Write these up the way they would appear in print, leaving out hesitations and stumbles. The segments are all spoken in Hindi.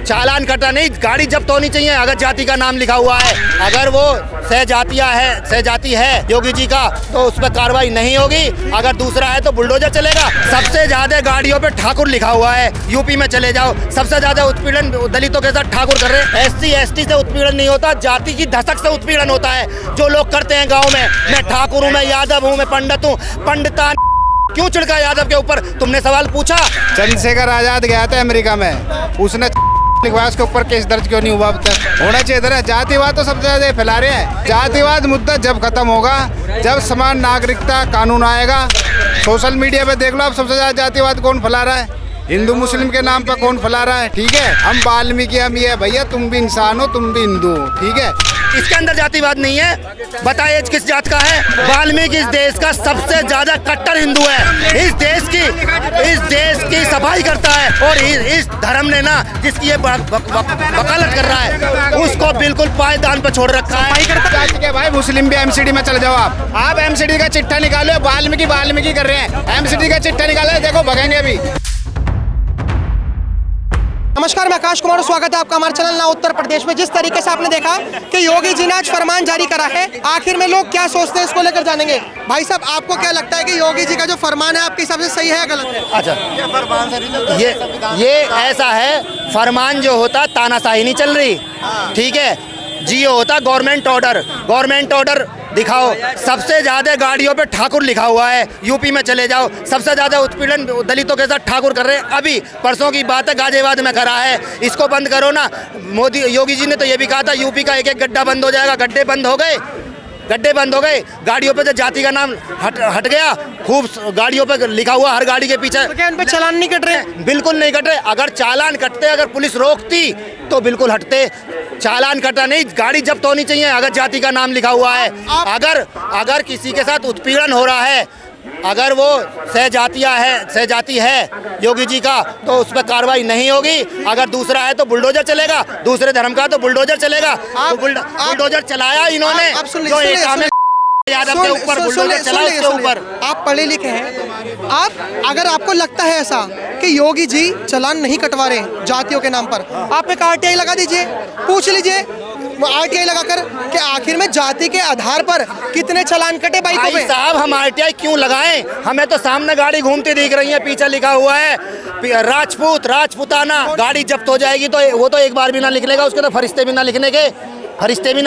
चालान कटा नहीं, गाड़ी जब्त होनी चाहिए अगर जाति का नाम लिखा हुआ है। अगर वो सहजाति है योगी जी का तो उस पर कार्रवाई नहीं होगी। अगर दूसरा है तो बुलडोजर चलेगा। सबसे ज्यादा गाड़ियों पे ठाकुर लिखा हुआ है। यूपी में चले जाओ, सबसे ज्यादा उत्पीड़न दलितों के साथ ठाकुर कर रहे हैं। SC ST से उत्पीड़न नहीं होता, जाति की धसक से उत्पीड़न होता है जो लोग करते हैं गाँव में। मैं ठाकुर हूँ, मैं यादव हूँ, मैं पंडित हूँ। पंडिता क्यों चिढ़का यादव के ऊपर? तुमने सवाल पूछा। चंद्रशेखर आजाद गया था अमेरिका में, उसने लिखवाया, उसके ऊपर केस दर्ज क्यों नहीं हुआ अब तक? होना चाहिए था। जातिवाद तो सबसे ज्यादा फैला रहे हैं। जातिवाद मुद्दा जब खत्म होगा, जब समान नागरिकता कानून आएगा। सोशल मीडिया पे देख लो आप, सबसे ज्यादा जातिवाद कौन फैला रहा है? हिंदू मुस्लिम के नाम पर कौन फैला रहा है? ठीक है, हम वाल्मीकि, हम ये भैया तुम भी इंसान हो, तुम भी हिंदू हो, ठीक है। इसके अंदर जातिवाद नहीं है। बताइए किस जात का है? वाल्मीकि इस देश का सबसे ज्यादा कट्टर हिंदू है। इस देश की सफाई करता है और इस धर्म ने ना जिसकी ये वकालत कर रहा है उसको बिल्कुल पायदान पर छोड़ रखा है। भाई मुस्लिम भी MCD में चले जाओ आप MCD का चिट्ठा निकालो। वाल्मीकि कर रहे हैं, MCD का चिट्ठा निकालो, देखो भगेंगे अभी। नमस्कार, मैं आकाश कुमार, स्वागत है आपका हमारे चैनल ना उत्तर प्रदेश में। जिस तरीके से आपने देखा कि योगी जी ने आज फरमान जारी करा है, आखिर में लोग क्या सोचते हैं इसको लेकर जानेंगे। भाई साहब, आपको क्या लगता है कि योगी जी का जो फरमान है आपके हिसाब से सही है या गलत है? अच्छा, ये ऐसा है, फरमान जो होता तानाशाही नहीं चल रही, ठीक है। जियो होता गवर्नमेंट ऑर्डर दिखाओ। सबसे ज्यादा गाड़ियों पे ठाकुर लिखा हुआ है। यूपी में चले जाओ, सबसे ज्यादा उत्पीड़न दलितों के साथ ठाकुर कर रहे हैं। अभी परसों की बात है, गाजियाबाद में करा है। इसको बंद करो ना। योगी जी ने तो ये भी कहा था यूपी का एक गड्ढा बंद हो जाएगा। गड्ढे बंद हो गए। गाड़ियों पे जो जाति का नाम हट गया, खूब गाड़ियों पे लिखा हुआ हर गाड़ी के पीछे। तो क्या इन पे चालान नहीं कट रहे? बिल्कुल नहीं कट रहे। अगर चालान कटते, अगर पुलिस रोकती तो बिल्कुल हटते। चालान कटा नहीं, गाड़ी जब्त होनी चाहिए अगर जाति का नाम लिखा हुआ है। अगर किसी के साथ उत्पीड़न हो रहा है, अगर वो सहजाति है योगी जी का तो उस पर कार्रवाई नहीं होगी। अगर दूसरा है तो बुलडोजर चलेगा। दूसरे धर्म का तो बुलडोजर चलेगा। तो बुलडोजर चलाया इन्होंने यादव के ऊपर, बुलडोजर चला उसके ऊपर। आप पढ़े लिखे हैं, अगर आपको लगता है ऐसा कि योगी जी चालान नहीं कटवा रहे जातियों के नाम पर, आप एक RTI लगा दीजिए, पूछ लीजिए RTI लगाकर कि आखिर में जाति के आधार पर कितने चालान कटे बाइकों पे। साहब, हम RTI क्यों लगाएं? हमें तो सामने गाड़ी घूमती दिख रही है, पीछे लिखा हुआ है राजपूताना। गाड़ी जब्त हो जाएगी तो वो तो एक बार भी ना लिख लेगा, उसके तो फरिश्ते भी ना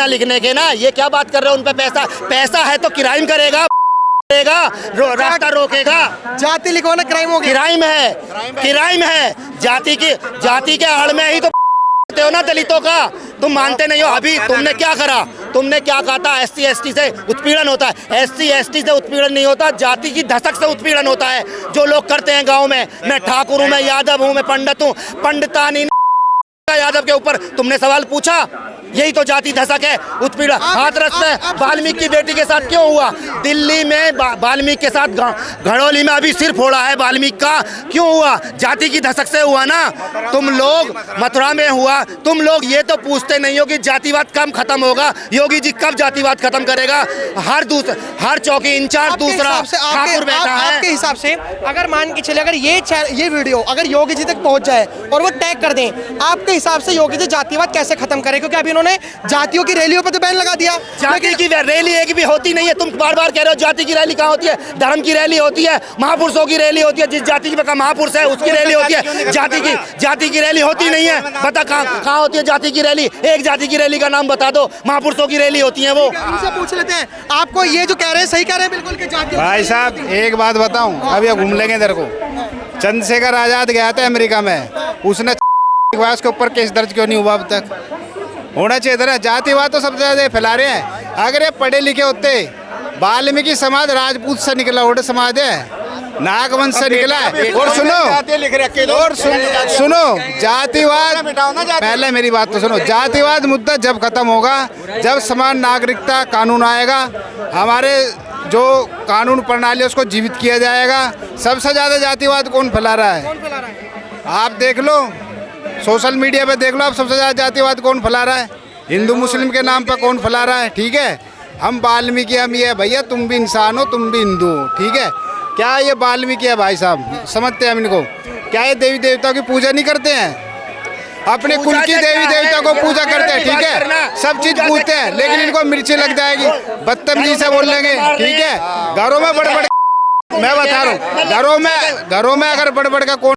लिखने के ना। ये क्या बात कर रहे हो? उन पे पैसा है तो क्राइम करेगा, रास्ता रोकेगा। जाति लिखवाना क्राइम हो गया? क्राइम है। जाति के आड़ में ही तो हो ना दलितों का। तुम मानते नहीं हो। अभी तुमने क्या करा? तुमने क्या कहा था? SC ST से उत्पीड़न होता है। SC ST से उत्पीड़न नहीं होता, जाति की धसक से उत्पीड़न होता है जो लोग करते हैं गाँव में। मैं ठाकुर हूँ, मैं यादव हूँ, मैं पंडित हूँ। पंडितानी यादव के ऊपर तुमने सवाल पूछा। यही तो जाति धसक है, उत्पीड़न। हाथरस में वाल्मीकि की बेटी के साथ क्यों हुआ? दिल्ली में वाल्मीकि के साथ घड़ोली में अभी सिर फोड़ा है वाल्मीकि का। क्यों हुआ? जाति की धसक से हुआ ना। तुम लोग मथुरा में हुआ। तुम लोग ये तो पूछते नहीं हो कि जातिवाद कब खत्म होगा, योगी जी कब जातिवाद खत्म करेगा। हर चौकी इंचार्ज दूसरा ठाकुर बैठा है। आपके हिसाब से अगर मान के चले, अगर ये वीडियो अगर योगी जी तक पहुंच जाए और वो टैग कर दें, आपके हिसाब से योगी जी जातिवाद कैसे खत्म करे? क्योंकि अभी उन्होंने जातियों की रैलियों पर तो बैन लगा दिया। जाति की रैली एक भी होती नहीं है। तुम बार बार कह रहे हो जाति की रैली कहाँ होती है? धर्म की रैली होती है, महापुरुषों की रैली होती है। जिस जाति का महापुरुष है उसकी रैली होती है। जाति की रैली होती नहीं है। बता कहाँ होती है जाति की रैली? एक जाति की रैली का नाम बता दो। महापुरुषों की रैली होती है वो। उनसे पूछ लेते हैं, आपको ये जो कह रहे हैं सही कह रहे हैं बिल्कुल कि जाति। भाई साहब, एक बात बताऊं, अब ये घूम लेंगे इधर को। चंद्रशेखर आजाद गया था अमेरिका में, उसने लिखवाया, उसके ऊपर केस दर्ज क्यों नहीं हुआ अब तक? होना चाहिए था। जातिवाद तो सबसे ज्यादा फैला रहे हैं। अगर ये पढ़े लिखे होते, वाल्मीकि समाज राजपूत से निकला, ओड समाज है, नागवंश से निकला है। और सुनो जातिवाद, पहले मेरी बात तो सुनो। जातिवाद मुद्दा जब खत्म होगा, जब समान नागरिकता कानून आएगा, हमारे जो कानून प्रणाली उसको जीवित किया जाएगा। सबसे ज्यादा जातिवाद कौन फैला रहा है? आप देख लो, सोशल मीडिया पे देख लो आप, सबसे ज्यादा जातिवाद कौन फैला रहा है? हिंदू मुस्लिम के नाम पर कौन फैला रहा है? ठीक है, हम वाल्मीकि, हम ये भैया तुम भी इंसान हो, तुम भी हिंदू हो, ठीक है। क्या ये वाल्मीकि है भाई साहब? समझते हैं हम इनको? क्या ये देवी देवताओं की पूजा नहीं करते हैं? अपने कुल की देवी देवता को पूजा करते हैं, ठीक है, सब चीज पूछते हैं, लेकिन इनको मिर्ची लग जाएगी, बदतमीजी से बोल लेंगे, ठीक है। घरों में बड़बड़, मैं बता रहा हूँ, घरों में अगर बड़बड़ का कौन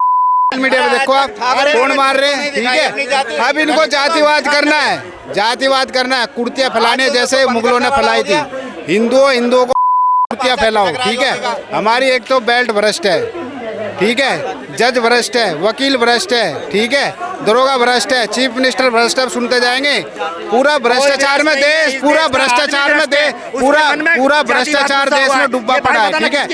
मीडिया में देखो आप कौन मार रहे हैं, ठीक है। अब इनको जातिवाद करना है, जातिवाद करना है, कुर्तियाँ फैलाने जैसे मुगलों ने फैलाई थी, हिंदुओं को कुर्तियाँ फैलाओ, ठीक है। हमारी एक तो बेल्ट भ्रष्ट है, ठीक है, जज भ्रष्ट है, वकील भ्रष्ट है, ठीक है, दरोगा भ्रष्ट है, चीफ मिनिस्टर भ्रष्ट है, सुनते जाएंगे। पूरा भ्रष्टाचार में देश, पूरा भ्रष्टाचार में देश, पूरा भ्रष्टाचार देश में डूबा पड़ा है, ठीक है।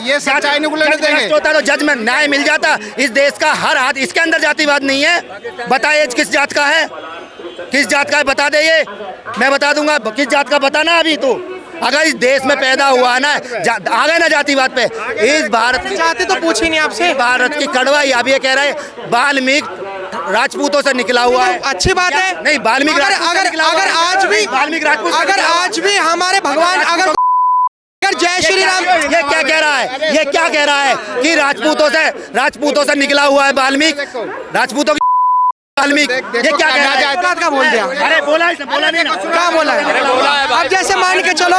ये सच्चाई नहीं बोलने देंगे। होता तो जज में न्याय मिल जाता। इस देश का हर हाथ, इसके अंदर जातिवाद नहीं है। बताइए किस जात का है, किस जात का है, बता दे, ये मैं बता दूंगा किस जात का, बताना अभी तो। अगर इस देश में पैदा हुआ है ना, आ गए ना जातिवाद पे, इस भारत की जाति तो पूछी नहीं आपसे, भारत की कड़वाई। अब ये कह रहे हैं वाल्मीकि राजपूतों से निकला हुआ है, अच्छी बात है। नहीं, वाल्मीकि अगर आज भी, अगर आज भी हमारे भगवान, अगर जय श्री राम, ये क्या कह रहा है, ये क्या कह रहा है कि राजपूतों से निकला हुआ है वाल्मीकि, राजपूतों की वाल्मीकि, ये क्या कह रहा है? औलाद का बोल दिया, अरे बोला नहीं ना, क्या बोला है? अब जैसे मान के चलो,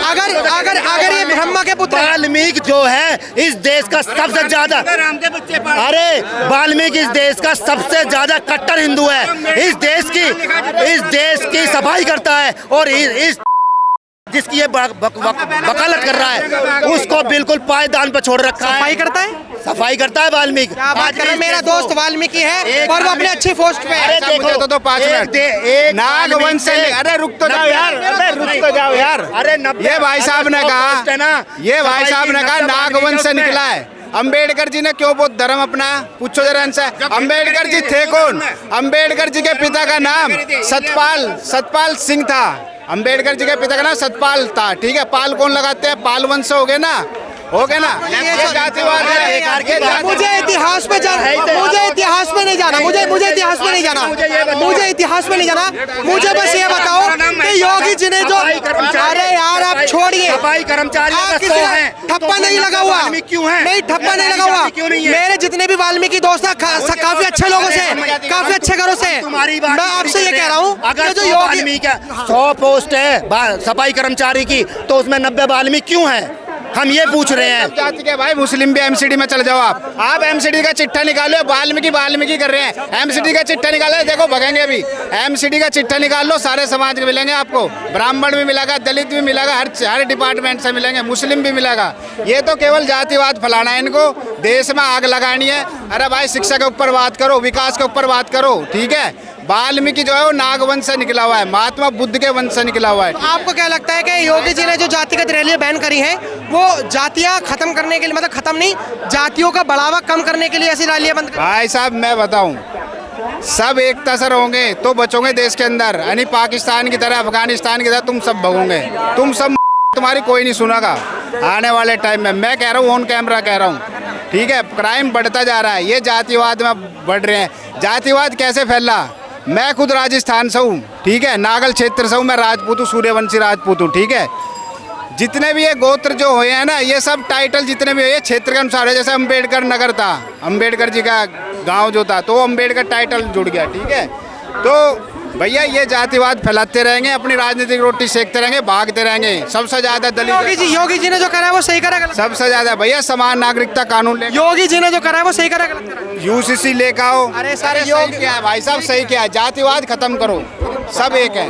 अगर ये ब्रह्मा के पुत्र, वाल्मीकि जो है इस देश का सबसे ज्यादा, अरे वाल्मीकि इस देश का सबसे ज्यादा कट्टर हिंदू है। इस देश की सफाई करता है, और इस जिसकी ये वकालत कर रहा है उसको बिल्कुल पायदान पर छोड़ रखा है। सफाई करता है, सफाई करता है वाल्मीकि। क्या बात कर रहे हैं? मेरा दोस्त वाल्मीकि है और वो अपने अच्छी पोस्ट पे है। अरे देखो तो 5 मिनट नागवंश से, अरे रुक तो जाओ यार, अरे रुक तो जाओ यार। अरे ये भाई साहब ने कहा, ये भाई साहब ने कहा नागवंश से निकला है। अंबेडकर जी ने क्यों बहुत धर्म अपना, पूछो जरा इनसे। अंबेडकर जी थे कौन? अंबेडकर जी के पिता का नाम सतपाल सिंह था। अंबेडकर जी के पिता का नाम सतपाल था, ठीक है। पाल कौन लगाते हैं? पाल वंश हो गए ना, हो गए ना। ये जातिवाद है। मुझे इतिहास में जाना, मुझे इतिहास में नहीं जाना, मुझे इतिहास में नहीं जाना, मुझे इतिहास में नहीं जाना। मुझे बस ये बताओ कि योगी जी ने जो, अरे यार आप छोड़िए, सफाई कर्मचारियों का 100 हैं, ठप्पा नहीं लगा हुआ, क्यों है? नहीं ठप्पा नहीं लगा हुआ। मेरे जितने भी वाल्मीकि दोस्त हैं काफी अच्छे लोगों से, काफी अच्छे घरों से, मैं आपसे ये कह रहा हूँ, अगर जो योगी 100 पोस्ट है सफाई कर्मचारी की, तो उसमें 90 वाल्मीकि क्यों है? हम ये पूछ रहे हैं। जाति के भाई, मुस्लिम भी एमसीडी में चले जाओ आप एमसीडी का चिट्ठा निकालो। वाल्मीकि कर रहे हैं, एमसीडी का चिट्ठा निकालो, देखो भगेंगे अभी। एमसीडी का चिट्ठा निकाल लो, सारे समाज के मिलेंगे आपको, ब्राह्मण भी मिलेगा, दलित भी मिलेगा, हर डिपार्टमेंट से मिलेंगे, मुस्लिम भी मिलेगा। ये तो केवल जातिवाद फैलाना है इनको, देश में आग लगानी है। अरे भाई शिक्षा के ऊपर बात करो, विकास के ऊपर बात करो, ठीक है। वाल्मीकि जो है वो नागवंश से निकला हुआ है, महात्मा बुद्ध के वंश से निकला हुआ है। आपको क्या लगता है कि योगी जी ने जो जातिगत रैलियां बैन करी हैं, वो जातियां खत्म करने के लिए, मतलब खत्म नहीं, जातियों का बढ़ावा कम करने के लिए ऐसी रैलियां बंद कर? भाई साहब मैं बताऊं, सब एकता से रहोगे तो बचोगे देश के अंदर, यानी पाकिस्तान की तरह, अफगानिस्तान की तरह तुम सब भगोगे, तुम सब, तुम्हारी कोई नहीं सुनेगा आने वाले टाइम में। मैं कह रहा हूँ, ऑन कैमरा कह रहा हूँ, ठीक है। क्राइम बढ़ता जा रहा है, ये जातिवाद में बढ़ रहे हैं। जातिवाद कैसे फैला? मैं खुद राजस्थान से हूँ, ठीक है, नागल क्षेत्र से हूँ, मैं राजपूत हूँ, सूर्यवंशी राजपूत हूँ, ठीक है। जितने भी ये गोत्र जो हुए हैं ना, ये सब टाइटल जितने भी हुए क्षेत्र के अनुसार है। जैसे अम्बेडकर नगर था, अम्बेडकर जी का गांव जो था, तो अम्बेडकर टाइटल जुड़ गया, ठीक है। तो भैया ये जातिवाद फैलाते रहेंगे, अपनी राजनीतिक रोटी सेकते रहेंगे, भागते रहेंगे। सबसे ज्यादा दलित, योगी जी ने जो करा है वो सही करा, गलत? सबसे ज्यादा भैया समान नागरिकता कानून ले, योगी जी ने जो करा है वो सही करा, गलत करा? यूसीसी लेकर आओ। अरे सारे योग क्या है भाई साहब, सही क्या है, जातिवाद खत्म करो, सब एक है।